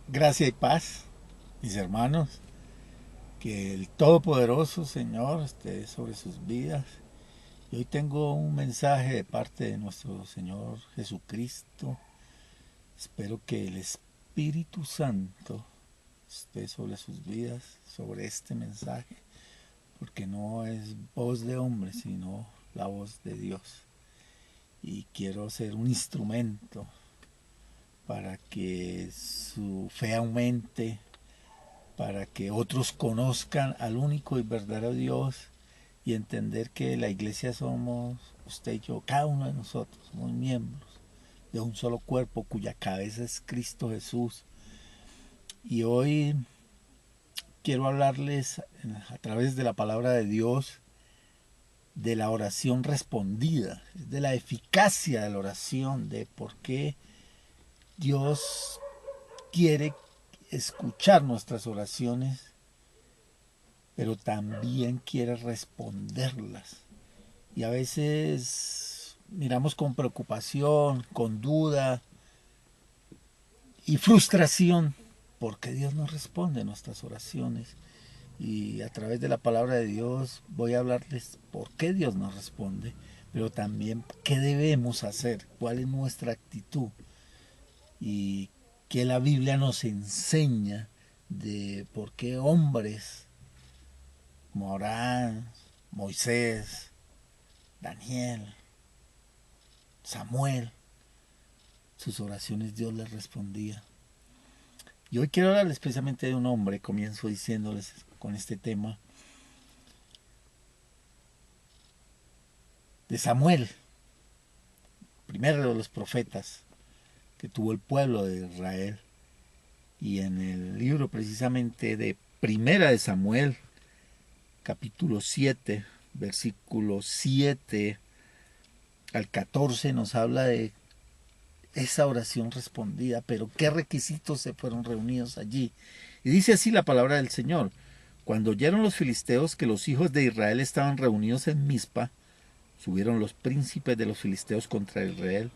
Gracia y paz, mis hermanos, que el Todopoderoso Señor esté sobre sus vidas. Y hoy tengo un mensaje de parte de nuestro Señor Jesucristo. Espero que el Espíritu Santo esté sobre sus vidas, sobre este mensaje, porque no es voz de hombre, sino la voz de Dios. Y quiero ser un instrumento para que su fe aumente, para que otros conozcan al único y verdadero Dios y entender que la iglesia somos usted y yo, cada uno de nosotros, somos miembros de un solo cuerpo cuya cabeza es Cristo Jesús. Y hoy quiero hablarles a través de la palabra de Dios de la oración respondida, de la eficacia de la oración, de por qué Dios quiere escuchar nuestras oraciones, pero también quiere responderlas. Y a veces miramos con preocupación, con duda y frustración porque Dios no responde a nuestras oraciones. Y a través de la palabra de Dios voy a hablarles por qué Dios nos responde, pero también qué debemos hacer, cuál es nuestra actitud y qué la Biblia nos enseña de por qué hombres como Abraham, Moisés, Daniel, Samuel, sus oraciones Dios les respondía. Y hoy quiero hablarles precisamente de un hombre, comienzo diciéndoles con este tema, de Samuel, primero de los profetas que tuvo el pueblo de Israel. Y en el libro precisamente de Primera de Samuel, capítulo 7, versículo 7 al 14, nos habla de esa oración respondida, pero qué requisitos se fueron reunidos allí. Y dice así la palabra del Señor: cuando oyeron los filisteos que los hijos de Israel estaban reunidos en Mizpa, subieron los príncipes de los filisteos contra Israel,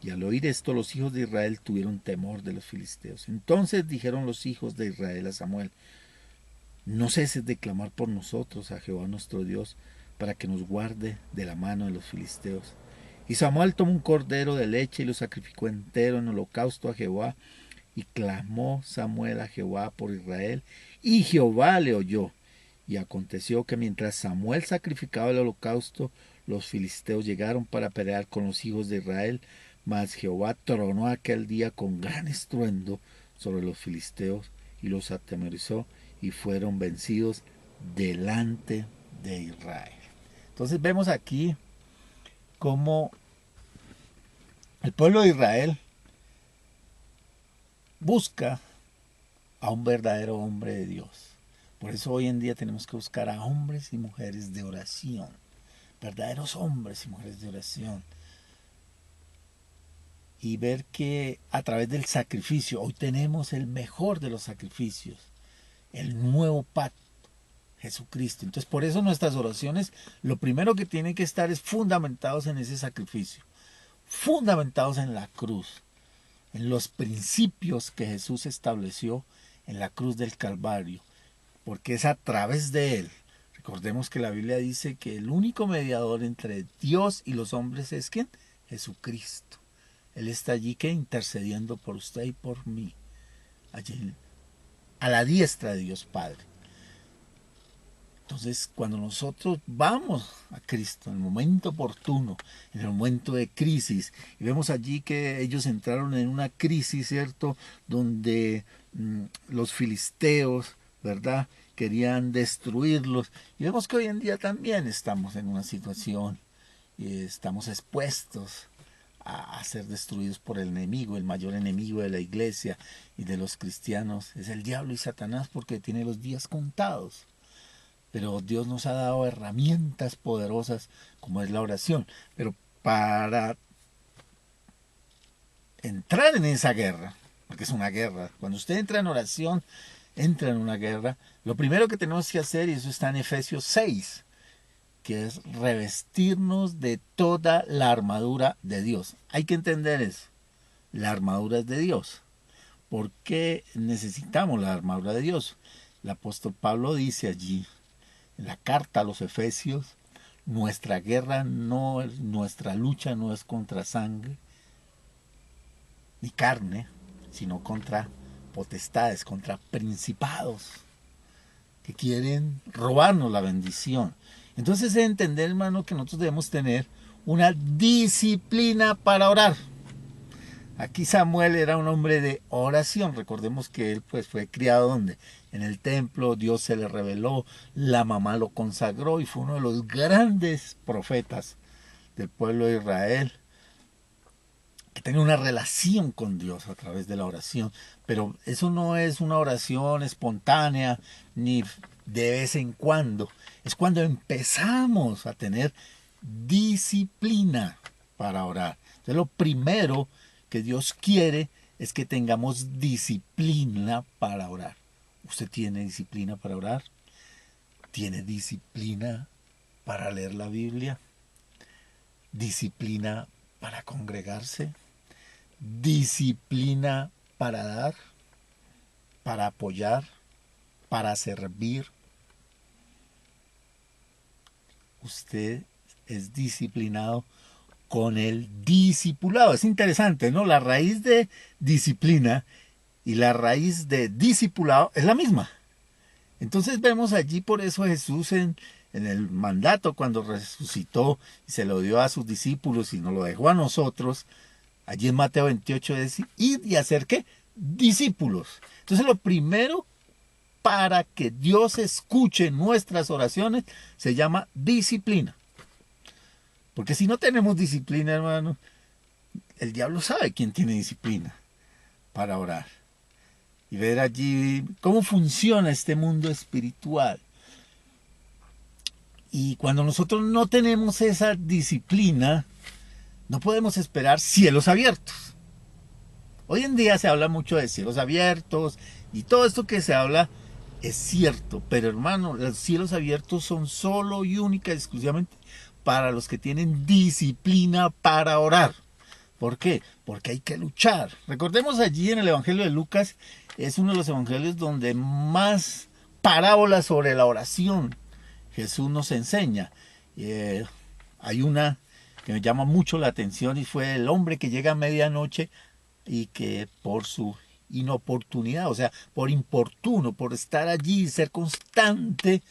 y al oír esto los hijos de Israel tuvieron temor de los filisteos. Entonces dijeron los hijos de Israel a Samuel: no ceses de clamar por nosotros a Jehová nuestro Dios, para que nos guarde de la mano de los filisteos. Y Samuel tomó un cordero de leche y lo sacrificó entero en holocausto a Jehová. Y clamó Samuel a Jehová por Israel, y Jehová le oyó. Y aconteció que mientras Samuel sacrificaba el holocausto, los filisteos llegaron para pelear con los hijos de Israel, mas Jehová tronó aquel día con gran estruendo sobre los filisteos y los atemorizó, y fueron vencidos delante de Israel. Entonces vemos aquí cómo el pueblo de Israel busca a un verdadero hombre de Dios. Por eso hoy en día tenemos que buscar a hombres y mujeres de oración, verdaderos hombres y mujeres de oración, y ver que a través del sacrificio, hoy tenemos el mejor de los sacrificios, el nuevo pacto, Jesucristo. Entonces por eso nuestras oraciones, lo primero que tienen que estar es fundamentados en ese sacrificio, fundamentados en la cruz, en los principios que Jesús estableció en la cruz del Calvario, porque es a través de él. Recordemos que la Biblia dice que el único mediador entre Dios y los hombres es ¿quién? Jesucristo. Él está allí que intercediendo por usted y por mí, allí a la diestra de Dios Padre. Entonces, cuando nosotros vamos a Cristo en el momento oportuno, en el momento de crisis, y vemos allí que ellos entraron en una crisis, ¿cierto? Donde los filisteos, ¿verdad? Querían destruirlos. Y vemos que hoy en día también estamos en una situación, y estamos expuestos a ser destruidos por el enemigo. El mayor enemigo de la iglesia y de los cristianos es el diablo y Satanás, porque tiene los días contados. Pero Dios nos ha dado herramientas poderosas como es la oración. Pero para entrar en esa guerra, porque es una guerra, cuando usted entra en oración, entra en una guerra, lo primero que tenemos que hacer, y eso está en Efesios 6, que es revestirnos de toda la armadura de Dios. Hay que entender eso. La armadura es de Dios. ¿Por qué necesitamos la armadura de Dios? El apóstol Pablo dice allí, en la carta a los Efesios, nuestra guerra no es, nuestra lucha no es contra sangre ni carne, sino contra potestades, contra principados que quieren robarnos la bendición. Entonces es entender, hermano, que nosotros debemos tener una disciplina para orar. Aquí Samuel era un hombre de oración. Recordemos que él pues fue criado donde en el templo, Dios se le reveló, la mamá lo consagró y fue uno de los grandes profetas del pueblo de Israel, que tenía una relación con Dios a través de la oración. Pero eso no es una oración espontánea ni de vez en cuando. Es cuando empezamos a tener disciplina para orar. Entonces lo primero que Dios quiere es que tengamos disciplina para orar. ¿Usted tiene disciplina para orar? ¿Tiene disciplina para leer la Biblia? ¿Disciplina para congregarse? ¿Disciplina para dar? ¿Para apoyar? ¿Para servir? Usted es disciplinado con el discipulado. Es interesante, ¿no? La raíz de disciplina y la raíz de discipulado es la misma. Entonces vemos allí por eso Jesús en el mandato cuando resucitó y se lo dio a sus discípulos y nos lo dejó a nosotros, allí en Mateo 28 es id y hacer ¿qué? Discípulos. Entonces lo primero para que Dios escuche nuestras oraciones se llama disciplina. Porque si no tenemos disciplina, hermano, el diablo sabe quién tiene disciplina para orar. Y ver allí cómo funciona este mundo espiritual. Y cuando nosotros no tenemos esa disciplina, no podemos esperar cielos abiertos. Hoy en día se habla mucho de cielos abiertos y todo esto que se habla es cierto, pero hermano, los cielos abiertos son solo y única y exclusivamente para los que tienen disciplina para orar. ¿Por qué? Porque hay que luchar. Recordemos allí en el Evangelio de Lucas, es uno de los evangelios donde más parábolas sobre la oración Jesús nos enseña. Hay una que me llama mucho la atención y fue el hombre que llega a medianoche y que por su inoportunidad, o sea, por importuno, por estar allí y ser constante,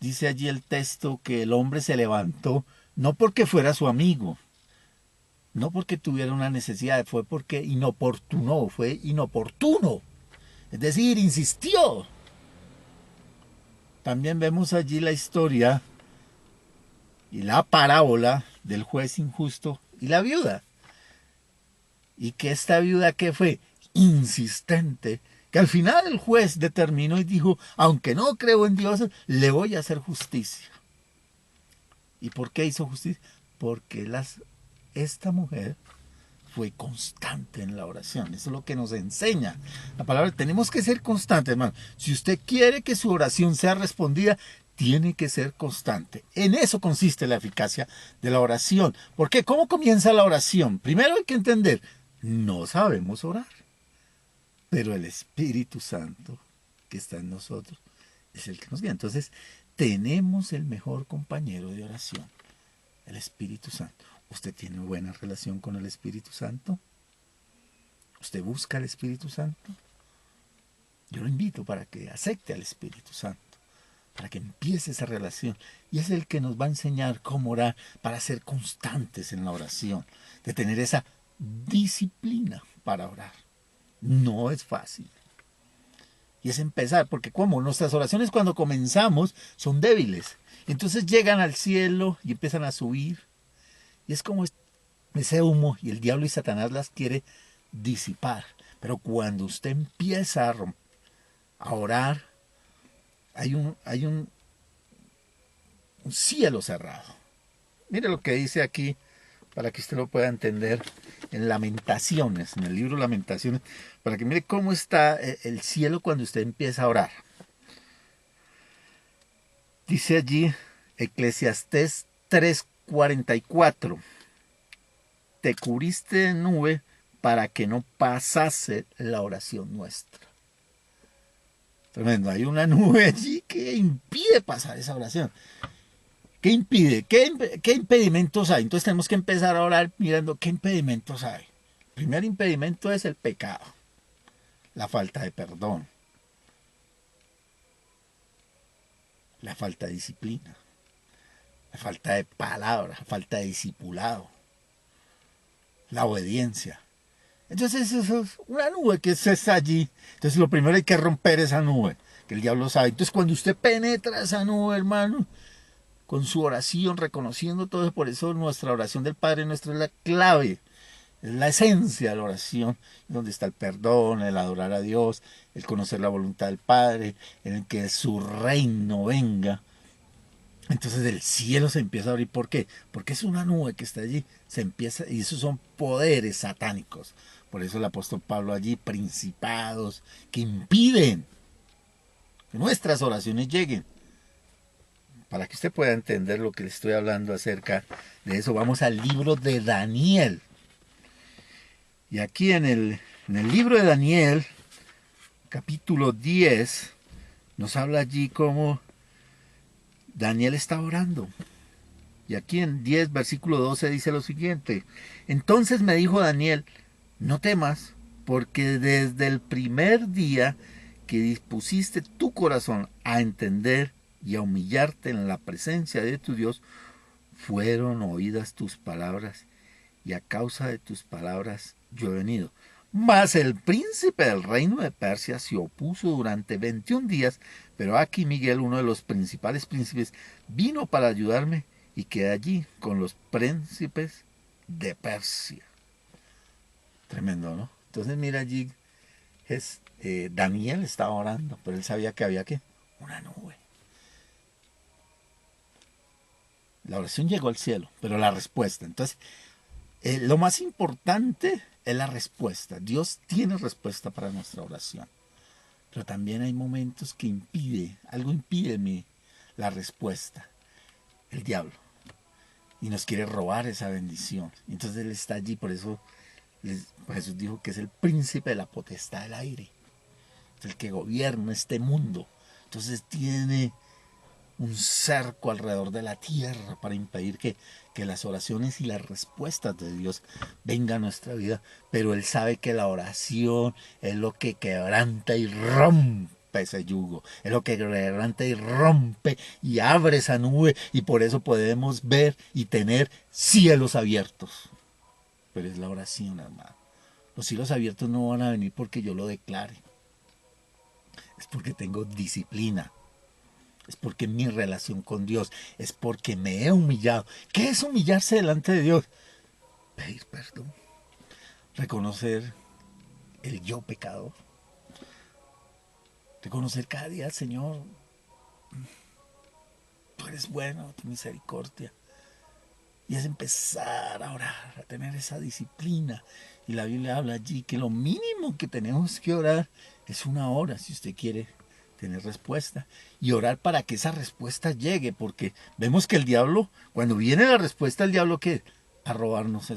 dice allí el texto que el hombre se levantó no porque fuera su amigo, no porque tuviera una necesidad, fue porque inoportunó, fue inoportuno. Es decir, insistió. También vemos allí la historia y la parábola del juez injusto y la viuda. Y que esta viuda que fue insistente, que al final el juez determinó y dijo, aunque no creo en Dios, le voy a hacer justicia. ¿Y por qué hizo justicia? Porque esta mujer fue constante en la oración. Eso es lo que nos enseña la palabra. Tenemos que ser constantes, hermano. Si usted quiere que su oración sea respondida, tiene que ser constante. En eso consiste la eficacia de la oración. ¿Por qué? ¿Cómo comienza la oración? Primero hay que entender, no sabemos orar, pero el Espíritu Santo que está en nosotros es el que nos guía. Entonces, tenemos el mejor compañero de oración, el Espíritu Santo. ¿Usted tiene buena relación con el Espíritu Santo? ¿Usted busca al Espíritu Santo? Yo lo invito para que acepte al Espíritu Santo, para que empiece esa relación. Y es el que nos va a enseñar cómo orar para ser constantes en la oración, de tener esa disciplina para orar. No es fácil. Y es empezar, porque como nuestras oraciones cuando comenzamos son débiles. Entonces llegan al cielo y empiezan a subir. Y es como ese humo y el diablo y Satanás las quiere disipar. Pero cuando usted empieza a orar, hay un cielo cerrado. Mire lo que dice aquí, para que usted lo pueda entender, en Lamentaciones, en el libro Lamentaciones, para que mire cómo está el cielo cuando usted empieza a orar. Dice allí, Eclesiastés 3:44. Te cubriste de nube para que no pasase la oración nuestra. Tremendo, hay una nube allí que impide pasar esa oración. ¿Qué impide? ¿Qué impedimentos hay? Entonces tenemos que empezar a orar mirando qué impedimentos hay. El primer impedimento es el pecado, la falta de perdón, la falta de disciplina, la falta de palabra, la falta de discipulado, la obediencia. Entonces eso es una nube que está allí. Entonces lo primero hay que romper esa nube, que el diablo sabe. Entonces cuando usted penetra esa nube, hermano, con su oración, reconociendo todo eso, por eso nuestra oración del Padre Nuestro es la clave, es la esencia de la oración, donde está el perdón, el adorar a Dios, el conocer la voluntad del Padre, en el que su reino venga. Entonces el cielo se empieza a abrir. ¿Por qué? Porque es una nube que está allí. Se empieza, y esos son poderes satánicos. Por eso el apóstol Pablo allí, principados que impiden que nuestras oraciones lleguen. Para que usted pueda entender lo que le estoy hablando acerca de eso, vamos al libro de Daniel. Y aquí en el libro de Daniel, capítulo 10, nos habla allí cómo Daniel está orando. Y aquí en 10, versículo 12 dice lo siguiente. Entonces me dijo Daniel, no temas, porque desde el primer día que dispusiste tu corazón a entender y a humillarte en la presencia de tu Dios, fueron oídas tus palabras, y a causa de tus palabras yo he venido. Mas el príncipe del reino de Persia se opuso durante 21 días, pero aquí Miguel, uno de los principales príncipes, vino para ayudarme y quedé allí con los príncipes de Persia. Tremendo, ¿no? Entonces mira allí, Daniel estaba orando, pero él sabía que había una nube. La oración llegó al cielo, pero la respuesta. Entonces, lo más importante es la respuesta. Dios tiene respuesta para nuestra oración. Pero también hay momentos que algo impide la respuesta. El diablo. Y nos quiere robar esa bendición. Entonces Él está allí, por eso Jesús dijo que es el príncipe de la potestad del aire. Es el que gobierna este mundo. Entonces tiene un cerco alrededor de la tierra para impedir que las oraciones y las respuestas de Dios vengan a nuestra vida. Pero Él sabe que la oración es lo que quebranta y rompe ese yugo, es lo que quebranta y rompe y abre esa nube, y por eso podemos ver y tener cielos abiertos. Pero es la oración, hermano. Los cielos abiertos no van a venir porque yo lo declare, es porque tengo disciplina. Es porque mi relación con Dios, es porque me he humillado. ¿Qué es humillarse delante de Dios? Pedir perdón, reconocer el yo pecador, reconocer cada día, Señor, tú eres bueno, tu misericordia. Y es empezar a orar, a tener esa disciplina. Y la Biblia habla allí que lo mínimo que tenemos que orar es una hora, si usted quiere tener respuesta, y orar para que esa respuesta llegue, porque vemos que el diablo, cuando viene la respuesta, el diablo ¿qué? A robarnos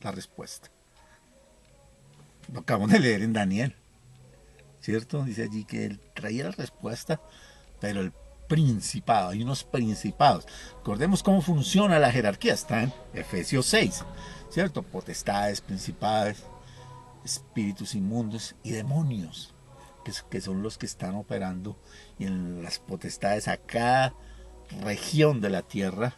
la respuesta. Lo acabamos de leer en Daniel, ¿cierto? Dice allí que él traía la respuesta, pero el principado, hay unos principados. Recordemos cómo funciona la jerarquía, está en Efesios 6, ¿cierto? Potestades, principados, espíritus inmundos y demonios, que son los que están operando y en las potestades a cada región de la tierra,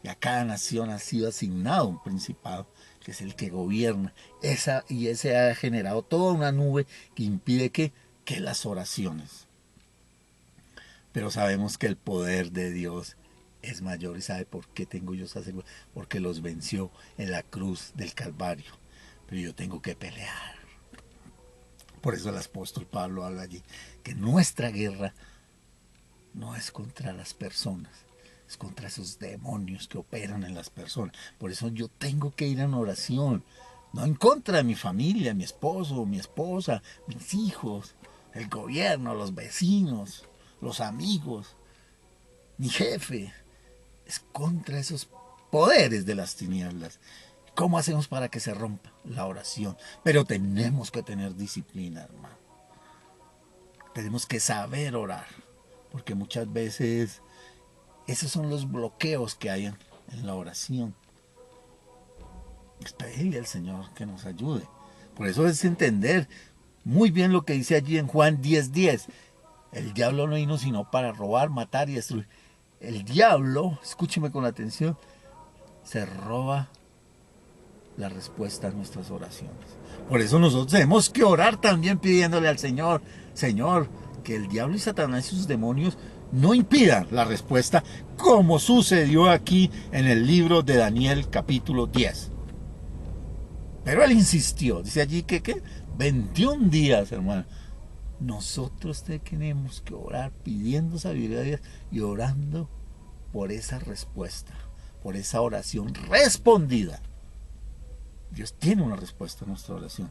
y a cada nación ha sido asignado un principado, que es el que gobierna. Ese ha generado toda una nube que impide que las oraciones. Pero sabemos que el poder de Dios es mayor. ¿Y sabe por qué tengo yo esa seguridad? Porque los venció en la cruz del Calvario. Pero yo tengo que pelear. Por eso el apóstol Pablo habla allí que nuestra guerra no es contra las personas, es contra esos demonios que operan en las personas. Por eso yo tengo que ir en oración, no en contra de mi familia, mi esposo, mi esposa, mis hijos, el gobierno, los vecinos, los amigos, mi jefe. Es contra esos poderes de las tinieblas ¿Cómo hacemos para que se rompa? La oración. Pero tenemos que tener disciplina, hermano. Tenemos que saber orar. Porque muchas veces esos son los bloqueos que hay en la oración. Es pedirle al Señor que nos ayude. Por eso es entender muy bien lo que dice allí en Juan 10:10. El diablo no vino sino para robar, matar y destruir. El diablo, escúcheme con atención, se roba la respuesta a nuestras oraciones. Por eso nosotros tenemos que orar también pidiéndole al Señor, Señor, que el diablo y Satanás y sus demonios no impidan la respuesta, como sucedió aquí en el libro de Daniel capítulo 10. Pero él insistió, dice allí que 21 días, hermano. Nosotros tenemos que orar pidiendo sabiduría a Dios y orando por esa respuesta, por esa oración respondida. Dios tiene una respuesta a nuestra oración,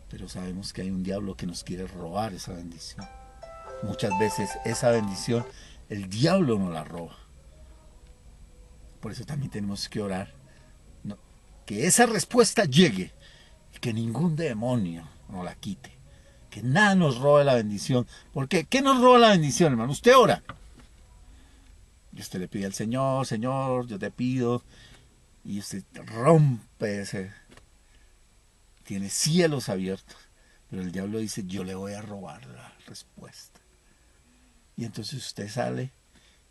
pero sabemos que hay un diablo que nos quiere robar esa bendición. Muchas veces esa bendición el diablo nos la roba. Por eso también tenemos que orar, ¿no?, que esa respuesta llegue y que ningún demonio nos la quite, que nada nos robe la bendición. Porque ¿qué nos roba la bendición, hermano? Usted ora y usted le pide al Señor, Señor, yo te pido, y usted rompe ese, tiene cielos abiertos, pero el diablo dice, yo le voy a robar la respuesta. Y entonces usted sale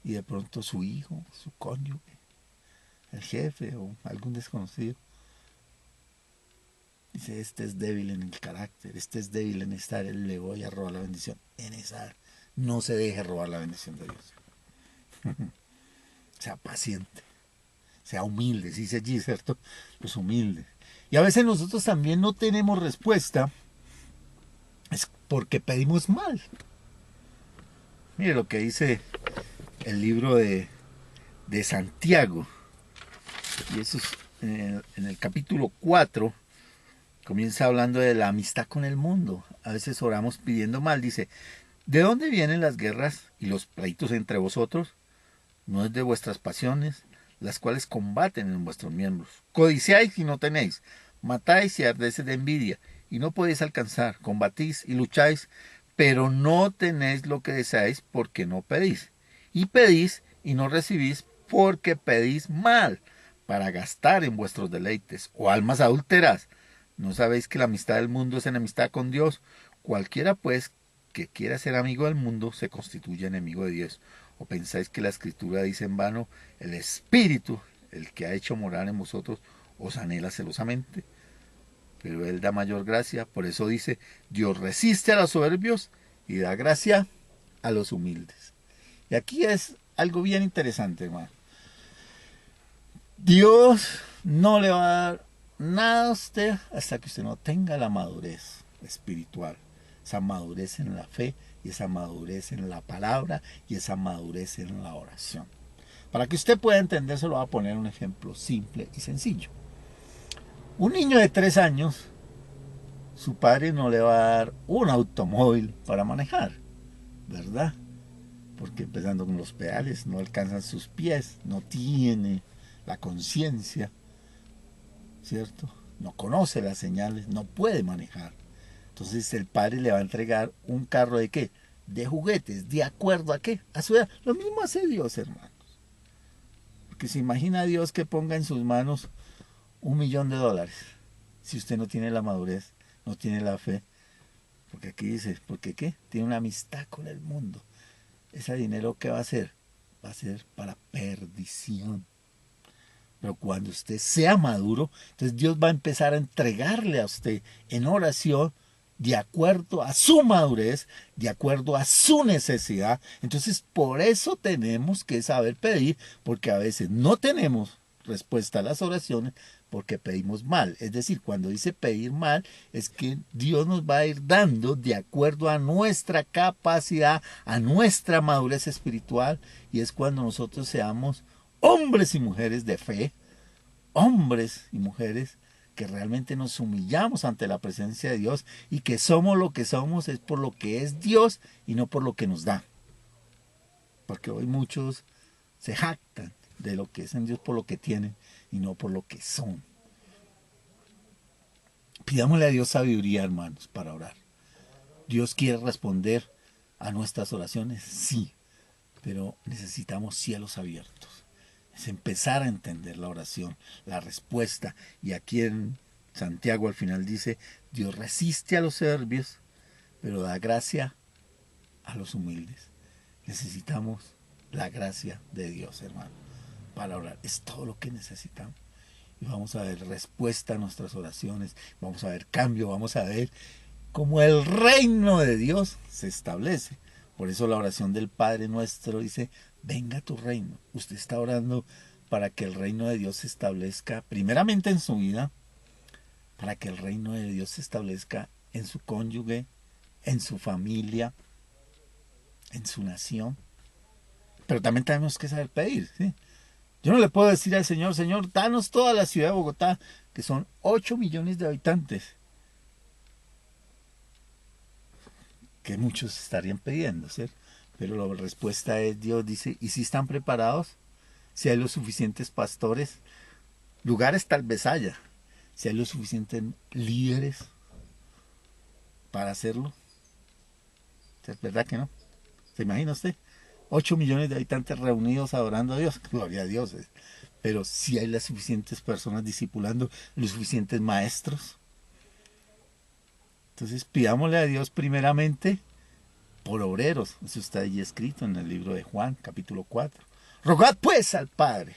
y de pronto su hijo, su cónyuge, el jefe o algún desconocido dice, este es débil en el carácter, este es débil en esta, le voy a robar la bendición. En esa no se deje robar la bendición de Dios. Sea paciente, sea humilde, dice allí, ¿cierto? Los humildes. Y a veces nosotros también no tenemos respuesta, es porque pedimos mal. Mire lo que dice el libro de Santiago, y eso es en el capítulo 4, comienza hablando de la amistad con el mundo. A veces oramos pidiendo mal, dice, ¿de dónde vienen las guerras y los pleitos entre vosotros? ¿No es de vuestras pasiones, las cuales combaten en vuestros miembros? Codiciáis y no tenéis, matáis y ardéis de envidia, y no podéis alcanzar, combatís y lucháis, pero no tenéis lo que deseáis porque no pedís. Y pedís y no recibís porque pedís mal, para gastar en vuestros deleites. O almas adúlteras, ¿no sabéis que la amistad del mundo es enemistad con Dios? Cualquiera pues que quiera ser amigo del mundo se constituye enemigo de Dios. ¿O pensáis que la Escritura dice en vano, el Espíritu, el que ha hecho morar en vosotros, os anhela celosamente? Pero Él da mayor gracia, por eso dice, Dios resiste a los soberbios y da gracia a los humildes. Y aquí es algo bien interesante, hermano. Dios no le va a dar nada a usted hasta que usted no tenga la madurez espiritual, esa madurez en la fe y esa madurez en la palabra y esa madurez en la oración. Para que usted pueda entender, se lo voy a poner un ejemplo simple y sencillo. Un niño de 3 años, su padre no le va a dar un automóvil para manejar, ¿verdad? Porque empezando con los pedales, no alcanzan sus pies, no tiene la conciencia, ¿cierto? No conoce las señales, no puede manejar. Entonces el padre le va a entregar un carro de ¿qué? De juguetes, ¿de acuerdo a qué? A su edad. Lo mismo hace Dios, hermanos. Porque se imagina a Dios que ponga en sus manos $1.000.000. Si usted no tiene la madurez, no tiene la fe. Porque aquí dice, ¿porque qué? Tiene una amistad con el mundo. Ese dinero, ¿qué va a hacer? Va a ser para perdición. Pero cuando usted sea maduro, entonces Dios va a empezar a entregarle a usted en oración de acuerdo a su madurez, de acuerdo a su necesidad. Entonces por eso tenemos que saber pedir, porque a veces no tenemos respuesta a las oraciones porque pedimos mal. Es decir, cuando dice pedir mal, es que Dios nos va a ir dando de acuerdo a nuestra capacidad, a nuestra madurez espiritual, y es cuando nosotros seamos hombres y mujeres de fe, hombres y mujeres que realmente nos humillamos ante la presencia de Dios y que somos lo que somos es por lo que es Dios y no por lo que nos da. Porque hoy muchos se jactan de lo que es en Dios por lo que tienen y no por lo que son. Pidámosle a Dios sabiduría, hermanos, para orar. Dios quiere responder a nuestras oraciones, sí, pero necesitamos cielos abiertos. Es empezar a entender la oración, la respuesta. Y aquí en Santiago al final dice, Dios resiste a los soberbios, pero da gracia a los humildes. Necesitamos la gracia de Dios, hermano, para orar. Es todo lo que necesitamos. Y vamos a ver respuesta a nuestras oraciones, vamos a ver cambio, vamos a ver cómo el reino de Dios se establece. Por eso la oración del Padre Nuestro dice, venga tu reino. Usted está orando para que el reino de Dios se establezca primeramente en su vida, para que el reino de Dios se establezca en su cónyuge, en su familia, en su nación. Pero también tenemos que saber pedir, ¿sí? Yo no le puedo decir al Señor, Señor, danos toda la ciudad de Bogotá, que son 8 millones de habitantes, que muchos estarían pidiendo, ¿cierto? Pero la respuesta es, Dios dice, ¿y si están preparados? Si hay los suficientes pastores, lugares tal vez haya, si hay los suficientes líderes para hacerlo. ¿Es verdad que no? ¿Se imagina usted? 8 millones de habitantes reunidos adorando a Dios, gloria a Dios. Pero si hay las suficientes personas discipulando, los suficientes maestros. Entonces pidámosle a Dios primeramente por obreros. Eso está ahí escrito en el libro de Juan, capítulo 4. Rogad pues al Padre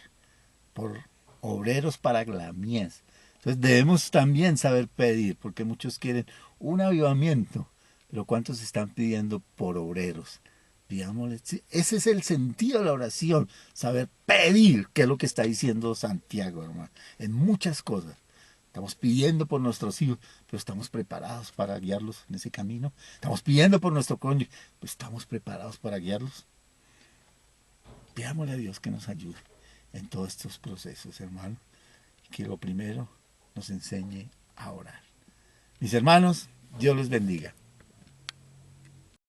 por obreros para la mies. Entonces debemos también saber pedir, porque muchos quieren un avivamiento, pero ¿cuántos están pidiendo por obreros? Pidámosle, sí, ese es el sentido de la oración, saber pedir, que es lo que está diciendo Santiago, hermano, en muchas cosas. Estamos pidiendo por nuestros hijos, pero estamos preparados para guiarlos en ese camino. Estamos pidiendo por nuestro cónyuge, pero estamos preparados para guiarlos. Pidámosle a Dios que nos ayude en todos estos procesos, hermano, y que lo primero nos enseñe a orar. Mis hermanos, Dios los bendiga.